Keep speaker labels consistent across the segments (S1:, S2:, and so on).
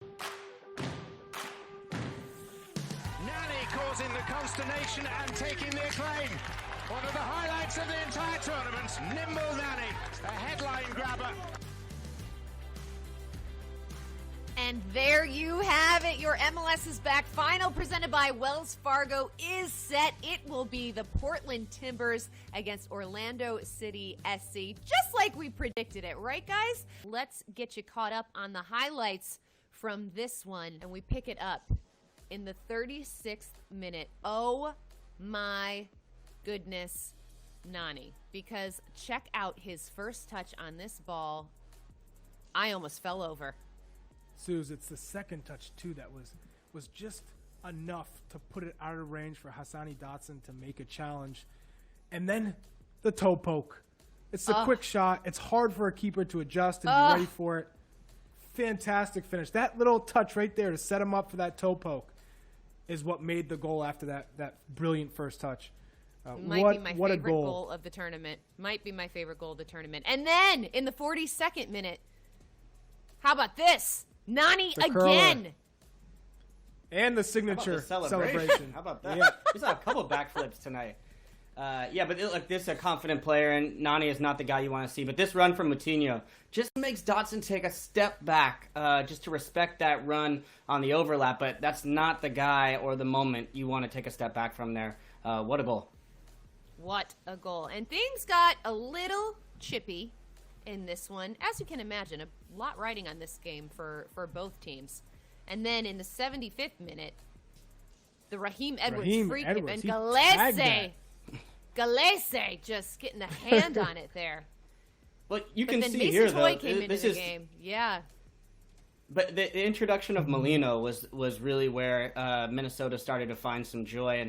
S1: Nani causing the consternation and taking the acclaim. One of the highlights of the entire tournament, nimble Nani, a headline grabber.
S2: And there you have it. Your MLS is back final presented by Wells Fargo is set. It will be the Portland Timbers against Orlando City SC, just like we predicted it, right, guys? Let's get you caught up on the highlights from this one, and we pick it up in the 36th minute. Oh my goodness, Nani, because check out his first touch on this ball. I almost fell over.
S3: Suze, it's the second touch, too, that was just enough to put it out of range for Hassani Dotson to make a challenge. And then the toe poke. It's a quick shot. It's hard for a keeper to adjust and be ready for it. Fantastic finish. That little touch right there to set him up for that toe poke is what made the goal after that brilliant first touch.
S2: Might be my favorite goal of the tournament. Might be my favorite goal of the tournament. And then in the 42nd minute, how about this? Nani again.
S3: And the signature celebration.
S4: How about that?
S3: Yeah.
S4: We saw a couple backflips tonight. But this is a confident player, and Nani is not the guy you want to see. But this run from Moutinho just makes Dotson take a step back just to respect that run on the overlap. But that's not the guy or the moment you want to take a step back from there. What a goal.
S2: What a goal. And things got a little chippy in this one. As you can imagine, a lot riding on this game for both teams. And then in the 75th minute, the Raheem Edwards free kick, and Galese just getting a hand on it there.
S4: Well, you
S2: but
S4: can
S2: then
S4: see
S2: Mason
S4: here,
S2: Toy
S4: though,
S2: came into the game. Yeah.
S4: But the introduction of Molino was really where Minnesota started to find some joy,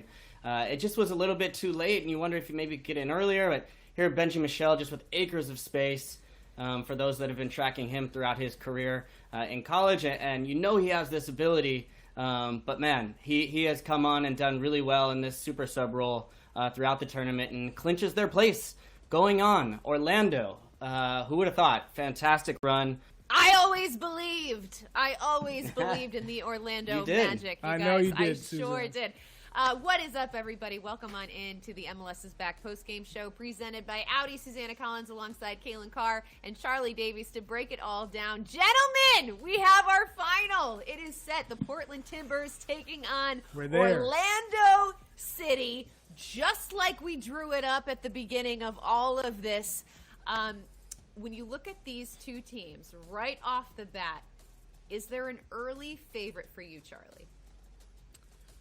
S4: and it just was a little bit too late, and you wonder if you maybe get in earlier. But here, Benji Michel, just with acres of space, for those that have been tracking him throughout his career in college, and you know he has this ability, but man, he has come on and done really well in this super sub role throughout the tournament and clinches their place going on. Orlando, who would have thought? Fantastic run.
S2: I always believed in the Orlando Magic. You guys.
S3: I know you did,
S2: I sure did. What is up, everybody? Welcome on in to the MLS is Back Postgame Show presented by Audi. Susanna Collins alongside Kaylin Carr and Charlie Davies to break it all down. Gentlemen, we have our final. It is set. The Portland Timbers taking on Orlando City, just like we drew it up at the beginning of all of this. When you look at these two teams right off the bat, is there an early favorite for you, Charlie?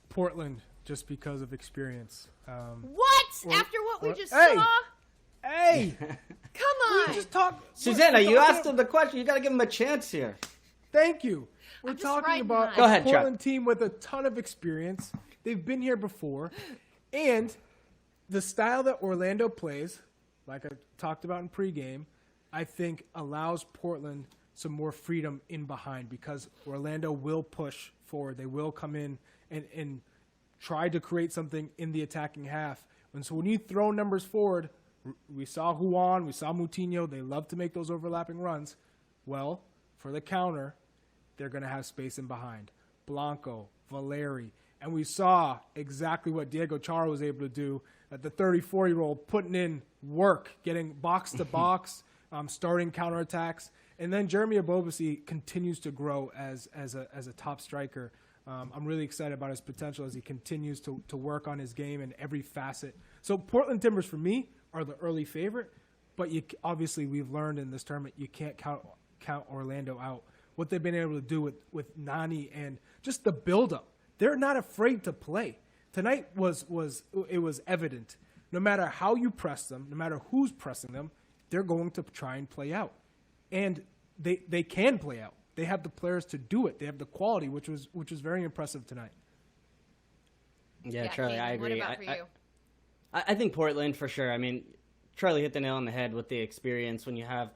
S3: Portland, just because of experience.
S2: What? After what we just saw?
S3: Hey!
S2: Come on!
S3: We just talked.
S4: Susanna, you asked him the question. You got to give him a chance here.
S3: Thank you. We're talking about a Portland team with a ton of experience. They've been here before. And the style that Orlando plays, like I talked about in pregame, I think allows Portland some more freedom in behind because Orlando will push forward. They will come in and try to create something in the attacking half. And so when you throw numbers forward, we saw Juan, we saw Moutinho, they love to make those overlapping runs. Well, for the counter, they're going to have space in behind. Blanco, Valeri, and we saw exactly what Diego Chara was able to do at the 34-year-old, putting in work, getting box to box, starting counterattacks. And then Jeremy Ebobisse continues to grow as a top striker. I'm really excited about his potential as he continues to work on his game in every facet. So Portland Timbers, for me, are the early favorite. But obviously we've learned in this tournament you can't count Orlando out. What they've been able to do with Nani and just the buildup. They're not afraid to play. Tonight was evident. No matter how you press them, no matter who's pressing them, they're going to try and play out. And they can play out. They have the players to do it. They have the quality, which was very impressive tonight.
S4: Yeah, Charlie, I agree.
S2: What about for you?
S4: I think Portland for sure. I mean, Charlie hit the nail on the head with the experience when you have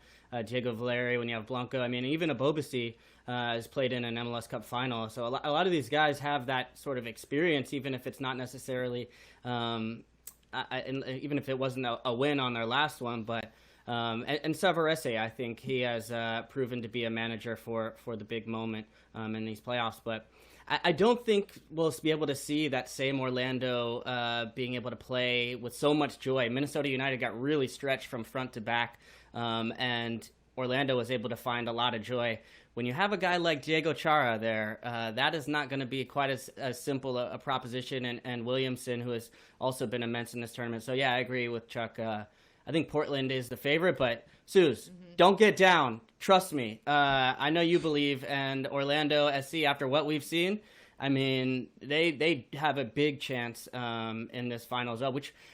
S4: Diego Valeri, when you have Blanco. I mean, even Ebobisse has played in an MLS Cup final. So a lot of these guys have that sort of experience, even if it's not necessarily, even if it wasn't a win on their last one. But And Savarese, I think he has proven to be a manager for the big moment in these playoffs. But I don't think we'll be able to see that same Orlando being able to play with so much joy. Minnesota United got really stretched from front to back, and Orlando was able to find a lot of joy. When you have a guy like Diego Chara there, that is not going to be quite as simple a proposition. And Williamson, who has also been immense in this tournament. So, yeah, I agree with Chuck. I think Portland is the favorite, but Suze, don't get down. Trust me. I know you believe, and Orlando SC, after what we've seen, I mean, they have a big chance in this finals,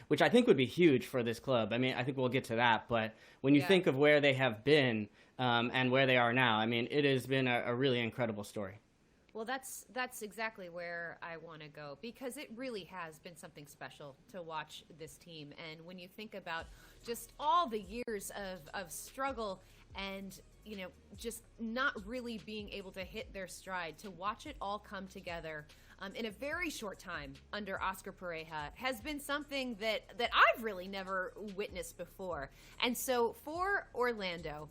S4: which I think would be huge for this club. I mean, I think we'll get to that, but when you think of where they have been and where they are now, I mean, it has been a really incredible story.
S2: Well, that's exactly where I want to go, because it really has been something special to watch this team. And when you think about just all the years of struggle and, you know, just not really being able to hit their stride, to watch it all come together in a very short time under Oscar Pareja has been something that I've really never witnessed before. And so for Orlando,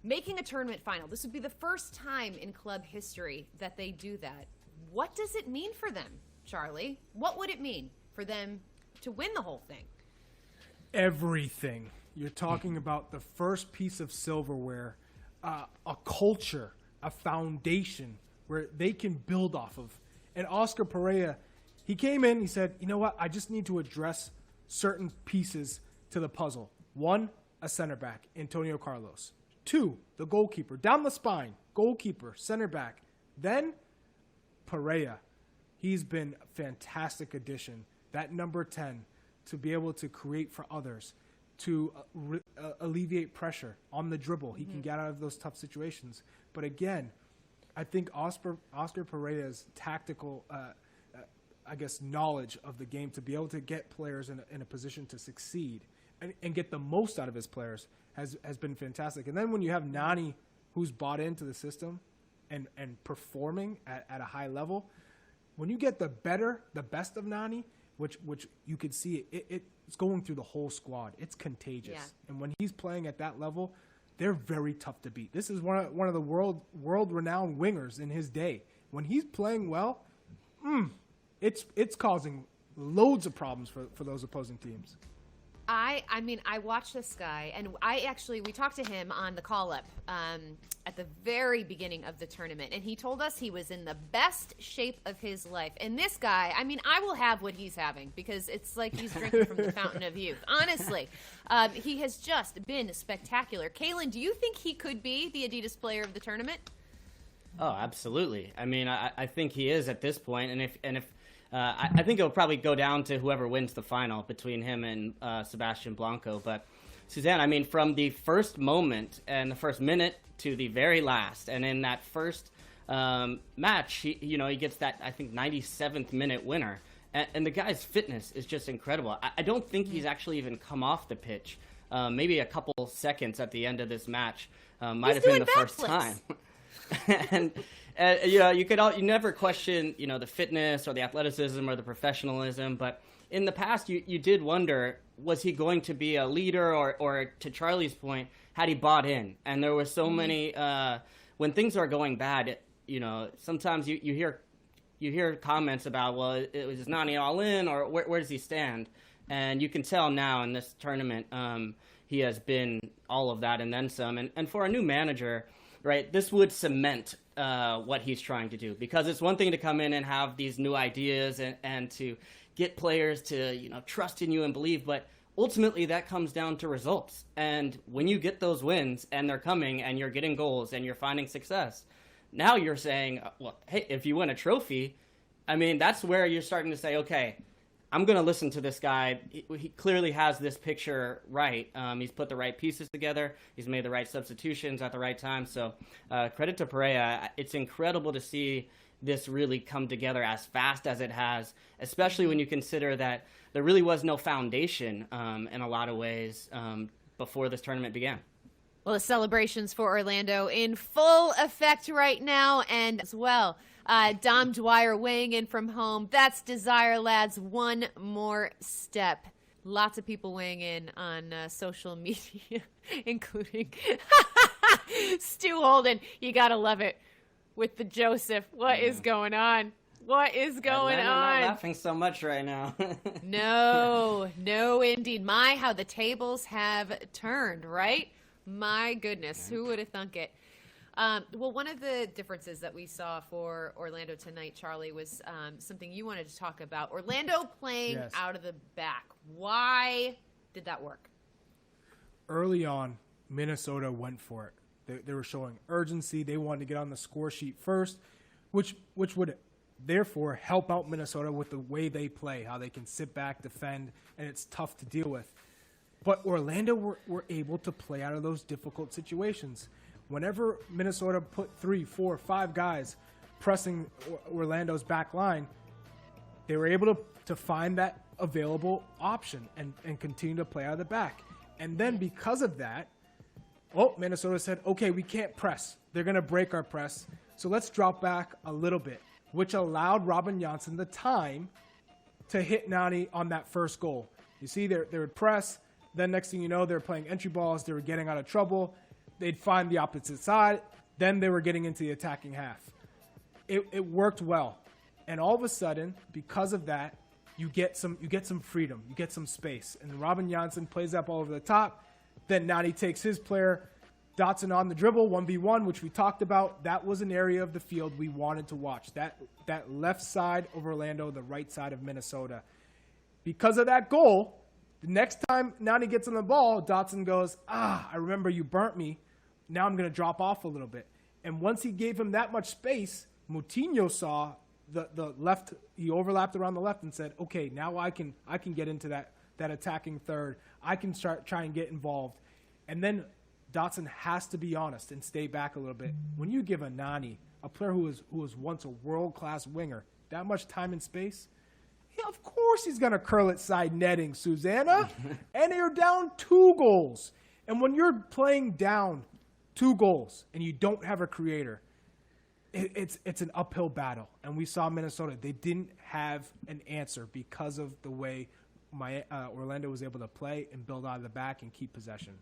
S2: making a tournament final, this would be the first time in club history that they do that. What does it mean for them, Charlie? What would it mean for them to win the whole thing?
S3: Everything. You're talking about the first piece of silverware, a culture, a foundation where they can build off of. And Oscar Pareja, he came in, he said, you know what, I just need to address certain pieces to the puzzle. One, a center back, Antonio Carlos. Two, the goalkeeper, down the spine, goalkeeper, center back. Then, Pareja. He's been a fantastic addition. That number 10, to be able to create for others, to alleviate pressure on the dribble. He can get out of those tough situations. But again, I think Oscar Pareja's tactical, knowledge of the game to be able to get players in a position to succeed and get the most out of his players has been fantastic. And then when you have Nani, who's bought into the system and performing at a high level, when you get the best of Nani, which you could see it's going through the whole squad. It's contagious. Yeah. And when he's playing at that level, they're very tough to beat. This is one of the world-renowned wingers in his day. When he's playing well, it's causing loads of problems for those opposing teams.
S2: I mean, I watched this guy, and we talked to him on the call-up at the very beginning of the tournament, and he told us he was in the best shape of his life. And this guy, I mean, I will have what he's having, because it's like he's drinking from the fountain of youth. Honestly, he has just been spectacular. Kalen, do you think he could be the Adidas Player of the Tournament?
S4: Oh, absolutely. I mean, I think he is at this point, and if I think it'll probably go down to whoever wins the final between him and Sebastian Blanco. But, Suzanne, I mean, from the first moment and the first minute to the very last, and in that first match, he gets that, I think, 97th minute winner. And the guy's fitness is just incredible. I don't think he's actually even come off the pitch. Maybe a couple seconds at the end of this match might have been the first time. And you never question, the fitness or the athleticism or the professionalism, but in the past you did wonder, was he going to be a leader, or to Charlie's point, had he bought in? And there were so many, when things are going bad, sometimes you hear comments about, well, is Nani all in, or where does he stand? And you can tell now in this tournament, he has been all of that and then some. And for a new manager, right, this would cement what he's trying to do, because it's one thing to come in and have these new ideas and to get players to trust in you and believe, but ultimately that comes down to results. And when you get those wins and they're coming and you're getting goals and you're finding success, now you're saying, well, hey, if you win a trophy, I mean, that's where you're starting to say, okay, I'm going to listen to this guy. He clearly has this picture right. He's put the right pieces together. He's made the right substitutions at the right time. So credit to Pareja. It's incredible to see this really come together as fast as it has, especially when you consider that there really was no foundation in a lot of ways before this tournament began.
S2: Well, the celebrations for Orlando in full effect right now, and as well, Dom Dwyer weighing in from home. That's Desire Lads one more step. Lots of people weighing in on social media, including Stu Holden. You got to love it with the Joseph. What is going on? What is going on?
S4: I'm not laughing so much right now.
S2: No, indeed. How the tables have turned, right? My goodness, who would have thunk it? Well, one of the differences that we saw for Orlando tonight, Charlie, was something you wanted to talk about. Orlando playing out of the back. Why did that work?
S3: Early on, Minnesota went for it. They were showing urgency. They wanted to get on the score sheet first, which would therefore help out Minnesota with the way they play, how they can sit back, defend, and it's tough to deal with. But Orlando were able to play out of those difficult situations. Whenever Minnesota put 3, 4, 5 guys pressing Orlando's back line, they were able to find that available option and continue to play out of the back. And then because of that, Minnesota said, okay, we can't press. They're going to break our press. So let's drop back a little bit, which allowed Robin Janssen the time to hit Nani on that first goal. You see, they would press. Then next thing you know, they were playing entry balls. They were getting out of trouble. They'd find the opposite side. Then they were getting into the attacking half. It worked well. And all of a sudden, because of that, you get some freedom. You get some space. And Robin Janssen plays that ball over the top. Then Nani takes his player, Dotson on the dribble, 1v1, which we talked about. That was an area of the field we wanted to watch. That left side of Orlando, the right side of Minnesota. Because of that goal, the next time Nani gets on the ball, Dotson goes, I remember you burnt me. Now I'm going to drop off a little bit. And once he gave him that much space, Moutinho saw the left. He overlapped around the left and said, okay, now I can get into that attacking third. I can try and get involved. And then Dotson has to be honest and stay back a little bit. When you give a Nani, a player who was once a world-class winger, that much time and space, of course he's going to curl it side netting, Susanna. And you're down 2 goals. And when you're playing down 2 goals and you don't have a creator, it's an uphill battle. And we saw Minnesota. They didn't have an answer because of the way Orlando was able to play and build out of the back and keep possession.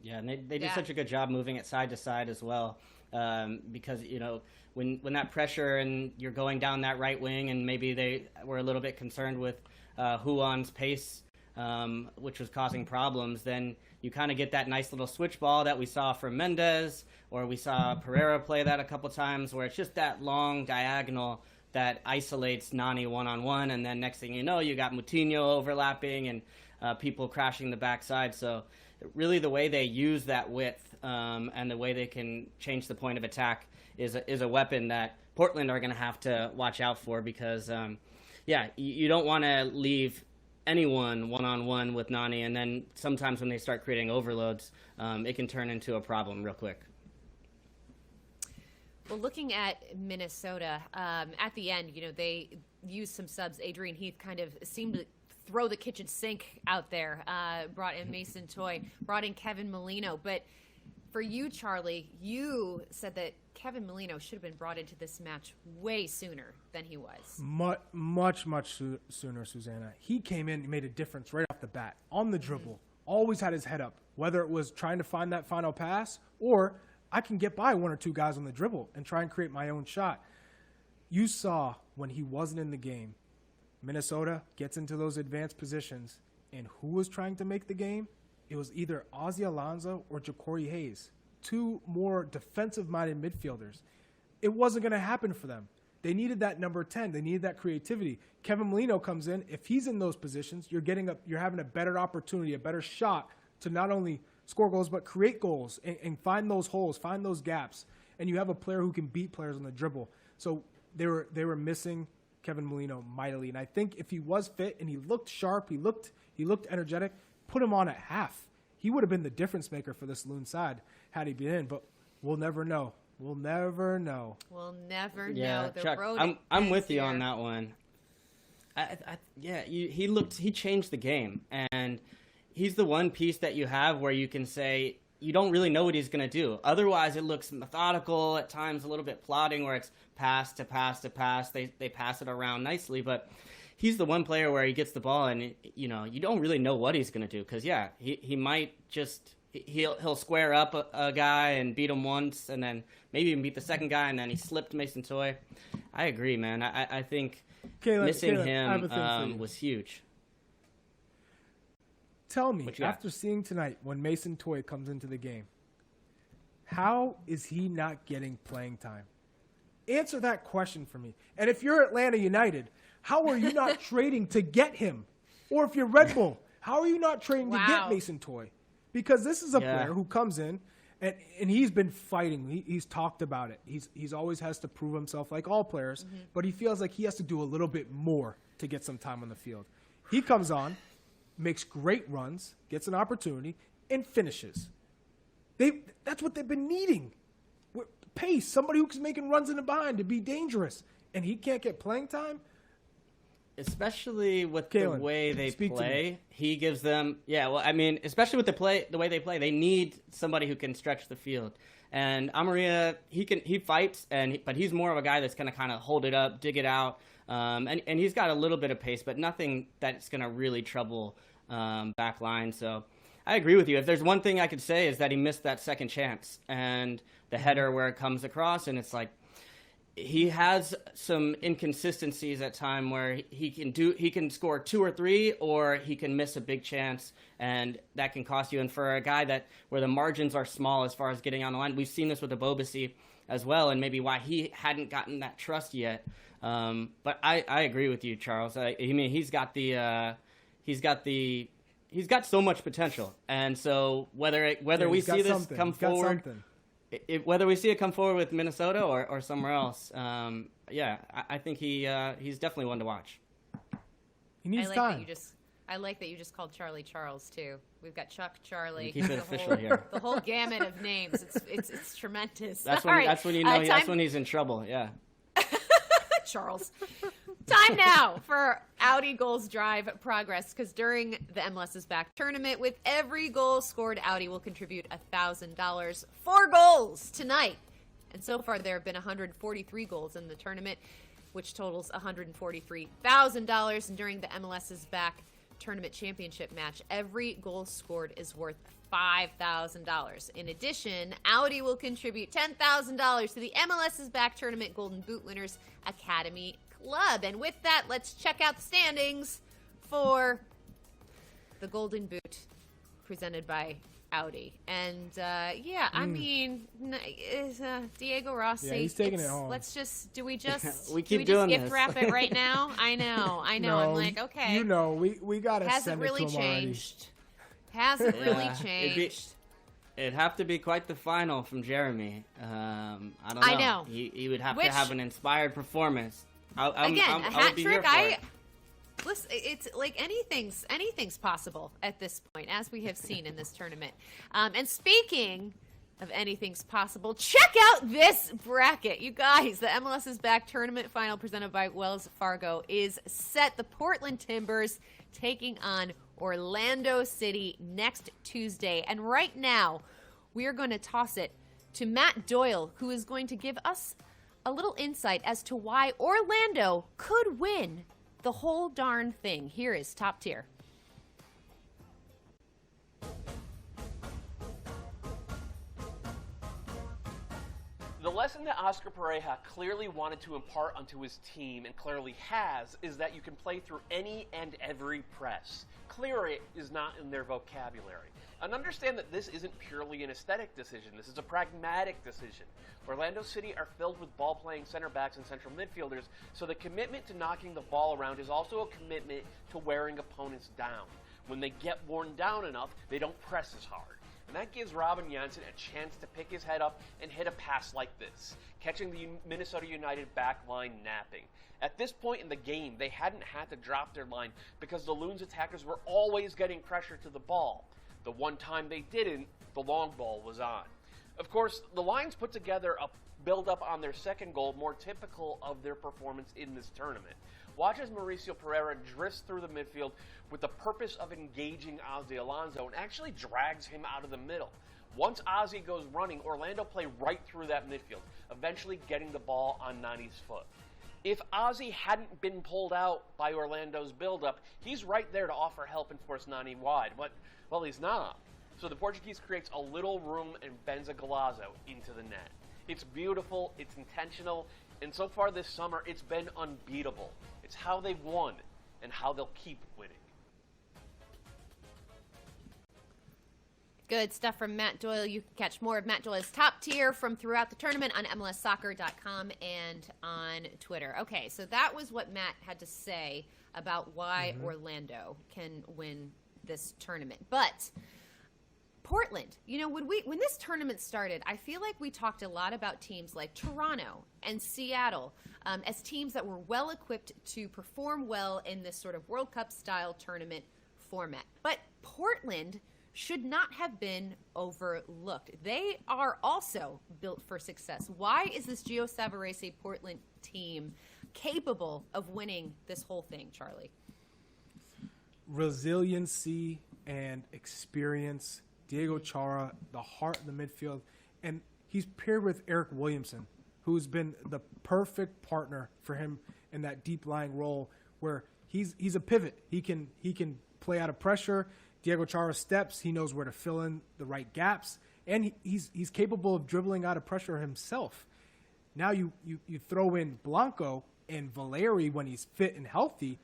S4: Yeah, and they did such a good job moving it side to side as well, because, when that pressure and you're going down that right wing and maybe they were a little bit concerned with Huon's pace, which was causing problems, then you kind of get that nice little switch ball that we saw from Mendez, or we saw Pereira play that a couple times, where it's just that long diagonal that isolates Nani one-on-one, and then next thing you know, you got Moutinho overlapping and people crashing the backside. So really the way they use that width and the way they can change the point of attack is a weapon that Portland are going to have to watch out for, because, you don't want to leave anyone one-on-one with Nani, and then sometimes when they start creating overloads, it can turn into a problem real quick.
S2: Well, looking at Minnesota, at the end, they used some subs. Adrian Heath kind of seemed to throw the kitchen sink out there, brought in Mason Toye, brought in Kevin Molino. But for you, Charlie, you said that Kevin Molino should have been brought into this match way sooner than he was.
S3: Much sooner, Susanna. He came in and made a difference right off the bat. On the dribble, always had his head up, whether it was trying to find that final pass or I can get by 1 or 2 guys on the dribble and try and create my own shot. You saw when he wasn't in the game, Minnesota gets into those advanced positions, and who was trying to make the game? It was either Ozzy Alonso or Ja'Cory Hayes, 2 more defensive-minded midfielders. It wasn't going to happen for them. They needed that number 10. They needed that creativity. Kevin Molino comes in. If he's in those positions, you're having a better opportunity, a better shot to not only score goals, but create goals and find those holes, find those gaps. And you have a player who can beat players on the dribble. So they were missing Kevin Molino mightily. And I think if he was fit and he looked sharp, he looked energetic, put him on at half. He would have been the difference maker for this Loon side had he been in, but we'll never know. We'll never know.
S2: We'll never know. The
S4: Chuck,
S2: road
S4: I'm with you
S2: here.
S4: on that one. He changed the game, and he's the one piece that you have where you can say you don't really know what he's going to do. Otherwise, it looks methodical, at times a little bit plodding, where it's pass to pass to pass. They pass it around nicely, but he's the one player where he gets the ball and, you know, you don't really know what he's going to do. Because, yeah, he might just – he'll square up a guy and beat him once and then maybe even beat the second guy, and then he slipped Mason Toye. I agree, man. I think missing him was huge.
S3: Tell me, after seeing tonight when Mason Toye comes into the game, how is he not getting playing time? Answer that question for me. And if you're Atlanta United, how are you not trading to get him? Or if you're Red Bull, how are you not trading to get Mason Toye? Because this is a player who comes in, and he's been fighting. He's talked about it. He's always has to prove himself like all players, but he feels like he has to do a little bit more to get some time on the field. He comes on, makes great runs, gets an opportunity, and finishes. That's what they've been needing. Pace, somebody who's making runs in the behind to be dangerous, and he can't get playing time.
S4: Especially with the way they play, he gives them. Yeah, well, I mean, especially with the way they play, they need somebody who can stretch the field. And Amarilla, he fights, but he's more of a guy that's going to kind of hold it up, dig it out, and he's got a little bit of pace, but nothing that's going to really trouble back line. So I agree with you. If there's one thing I could say is that he missed that second chance and the header where it comes across, and it's like he has some inconsistencies at time where he can score 2 or 3, or he can miss a big chance, and that can cost you. And for a guy where the margins are small as far as getting on the line, we've seen this with Abobasi as well, and maybe why he hadn't gotten that trust yet. But I agree with you, Charles. I mean, he's got so much potential, and so whether we see this come forward, whether we see it come forward with Minnesota or somewhere else, I think he's definitely one to watch.
S3: He needs time.
S2: I like that you just called Charlie Charles too. We've got Chuck, Charlie.
S4: Keep it official here.
S2: The whole gamut of names. It's tremendous.
S4: That's when you know that's when he's in trouble. Yeah.
S2: Charles. Time now for Audi goals drive progress, because during the MLS is Back tournament, with every goal scored, Audi will contribute $1,000 for goals tonight. And so far, there have been 143 goals in the tournament, which totals $143,000. And during the MLS is Back tournament championship match, every goal scored is worth $5,000. In addition, Audi will contribute $10,000 to the MLS is Back tournament Golden Boot Winners Academy Club. And with that, let's check out the standings for the Golden Boot presented by Audi. And I mean, Diego Rossi.
S3: Yeah, he's taking it home.
S2: Let's just we
S4: keep doing
S2: gift
S4: this.
S2: wrap it right now? I know.
S3: No,
S2: I'm like, okay.
S3: You know, we gotta
S2: Hasn't
S3: send
S2: really
S3: it to him
S2: changed. Hasn't really changed.
S4: It'd have to be quite the final from Jeremy. I don't know.
S2: I know.
S4: He would have to have an inspired performance.
S2: Again, a hat trick.
S4: Listen,
S2: it's like anything's possible at this point, as we have seen in this tournament. And speaking of anything's possible, check out this bracket, you guys. The MLS is Back tournament final presented by Wells Fargo is set. The Portland Timbers taking on Orlando City next Tuesday. And right now, we are going to toss it to Matt Doyle, who is going to give us a little insight as to why Orlando could win the whole darn thing. Here is Top Tier.
S5: The lesson that Oscar Pareja clearly wanted to impart onto his team, and clearly has, is that you can play through any and every press. Clearly is not in their vocabulary. And understand that this isn't purely an aesthetic decision. This is a pragmatic decision. Orlando City are filled with ball-playing center backs and central midfielders, so the commitment to knocking the ball around is also a commitment to wearing opponents down. When they get worn down enough, they don't press as hard. And that gives Robin Janssen a chance to pick his head up and hit a pass like this, catching the Minnesota United back line napping. At this point in the game, they hadn't had to drop their line because the Loons attackers were always getting pressure to the ball. The one time they didn't, the long ball was on. Of course, the Lions put together a build-up on their second goal, more typical of their performance in this tournament. Watch as Mauricio Pereira drifts through the midfield with the purpose of engaging Ozzy Alonso and actually drags him out of the middle. Once Ozzy goes running, Orlando play right through that midfield, eventually getting the ball on Nani's foot. If Ozzy hadn't been pulled out by Orlando's buildup, he's right there to offer help and force Nani wide. But, well, he's not. So the Portuguese creates a little room and bends a Golazo into the net. It's beautiful, it's intentional, and so far this summer, it's been unbeatable. It's how they've won and how they'll keep winning.
S2: Good stuff from Matt Doyle. You can catch more of Matt Doyle's top tier from throughout the tournament on MLSsoccer.com and on Twitter. Okay, so that was what Matt had to say about why Orlando can win this tournament. But Portland, you know, when this tournament started, I feel like we talked a lot about teams like Toronto and Seattle as teams that were well equipped to perform well in this sort of World Cup style tournament format. But Portland should not have been overlooked. They are also built for success. Why is this Gio Savarese Portland team capable of winning this whole thing, Charlie?
S3: Resiliency and experience. Diego Chara, the heart of the midfield, and he's paired with Eric Williamson, who's been the perfect partner for him in that deep lying role where he's a pivot. He can play out of pressure. Diego Chara steps. He knows where to fill in the right gaps, and he's capable of dribbling out of pressure himself. Now you throw in Blanco and Valeri when he's fit and healthy.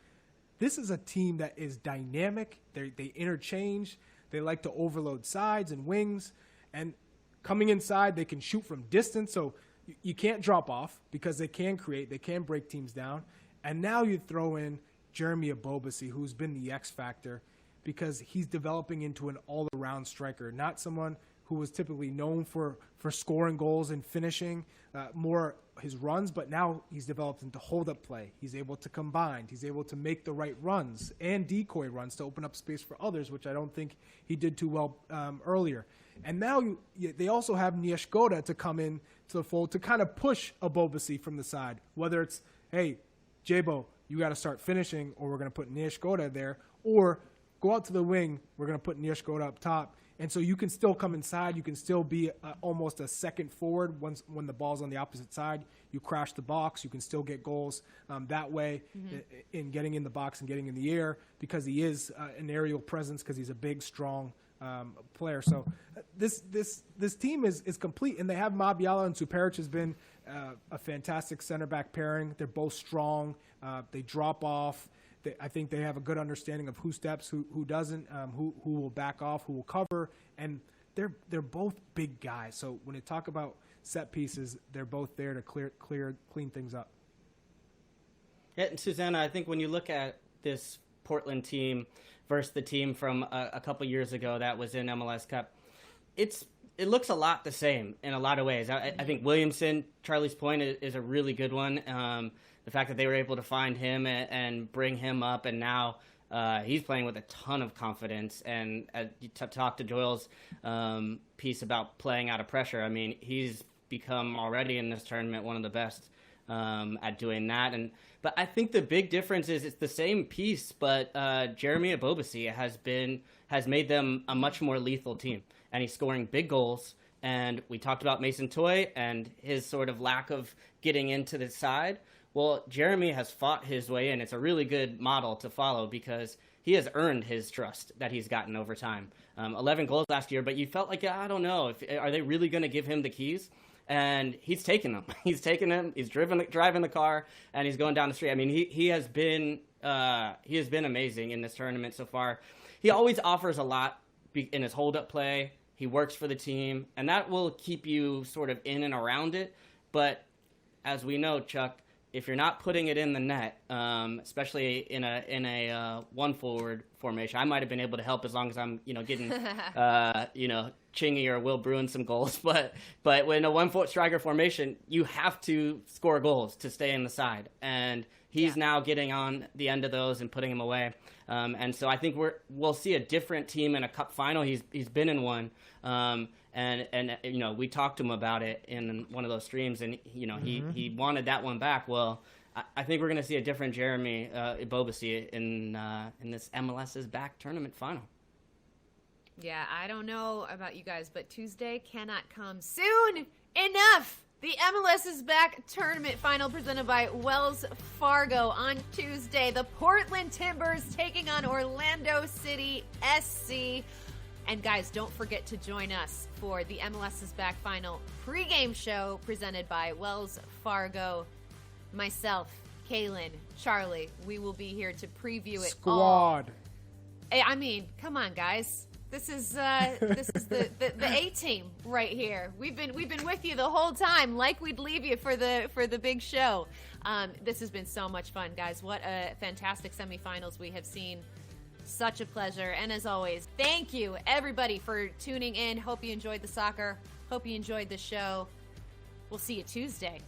S3: This is a team that is dynamic. They interchange. They like to overload sides and wings, and coming inside, they can shoot from distance. So you can't drop off because they can create. They can break teams down. And now you throw in Jeremy Ebobisse, who's been the X factor, because he's developing into an all-around striker, not someone who was typically known for scoring goals and finishing more his runs, but now he's developed into hold-up play. He's able to combine. He's able to make the right runs and decoy runs to open up space for others, which I don't think he did too well earlier. And now they also have Nieshkoda to come in to the fold to kind of push Ebobisse from the side, whether it's, hey, Jabo, you got to start finishing, or we're going to put Nieshkoda there, or go out to the wing, we're going to put Nieshkoda up top. And so you can still come inside. You can still be almost a second forward when the ball's on the opposite side. You crash the box. You can still get goals that way in getting in the box and getting in the air because he is an aerial presence because he's a big, strong player. So this team is complete, and they have Mabiala and Superic has been a fantastic center back pairing. They're both strong. They drop off. I think they have a good understanding of who steps, who doesn't, who will back off, who will cover, and they're both big guys. So when you talk about set pieces, they're both there to clean things up.
S4: Yeah, and Susanna, I think when you look at this Portland team versus the team from a couple years ago that was in MLS Cup, it looks a lot the same in a lot of ways. I think Williamson, Charlie's point, is a really good one. The fact that they were able to find him and bring him up, and now he's playing with a ton of confidence. And you talk to Doyle's piece about playing out of pressure. I mean, he's become already in this tournament one of the best at doing that. But I think the big difference is it's the same piece, but Jeremy Ebobisse has made them a much more lethal team, and he's scoring big goals. And we talked about Mason Toye and his sort of lack of getting into the side. Well, Jeremy has fought his way in. It's a really good model to follow because he has earned his trust that he's gotten over time. 11 goals last year, but you felt like, I don't know, are they really going to give him the keys? And he's taken them. He's taken them. He's driving the car, and he's going down the street. I mean, he has been amazing in this tournament so far. He always offers a lot in his hold-up play. He works for the team, and that will keep you sort of in and around it. But as we know, Chuck, if you're not putting it in the net, especially in a one forward formation, I might have been able to help as long as I'm getting Chingy or Will Bruin some goals. But when a 1 foot striker formation, you have to score goals to stay in the side, and he's now getting on the end of those and putting them away. And so I think we'll see a different team in a cup final. He's been in one. And we talked to him about it in one of those streams, and he wanted that one back. Well, I think we're going to see a different Jeremy Ebobisse in this MLS's back tournament final. Yeah,
S2: I don't know about you guys, but Tuesday cannot come soon enough The MLS is Back tournament final presented by Wells Fargo on Tuesday. The Portland Timbers taking on Orlando City SC. And guys, don't forget to join us for the MLS is Back final pregame show presented by Wells Fargo. Myself, Kaylin, Charlie, we will be here to preview it all.
S3: Squad.
S2: I mean, come on, guys. This is the A team right here. We've been with you the whole time, like we'd leave you for the big show. This has been so much fun, guys. What a fantastic semifinals we have seen. Such a pleasure. And as always, thank you everybody for tuning in. Hope you enjoyed the soccer. Hope you enjoyed the show. We'll see you Tuesday.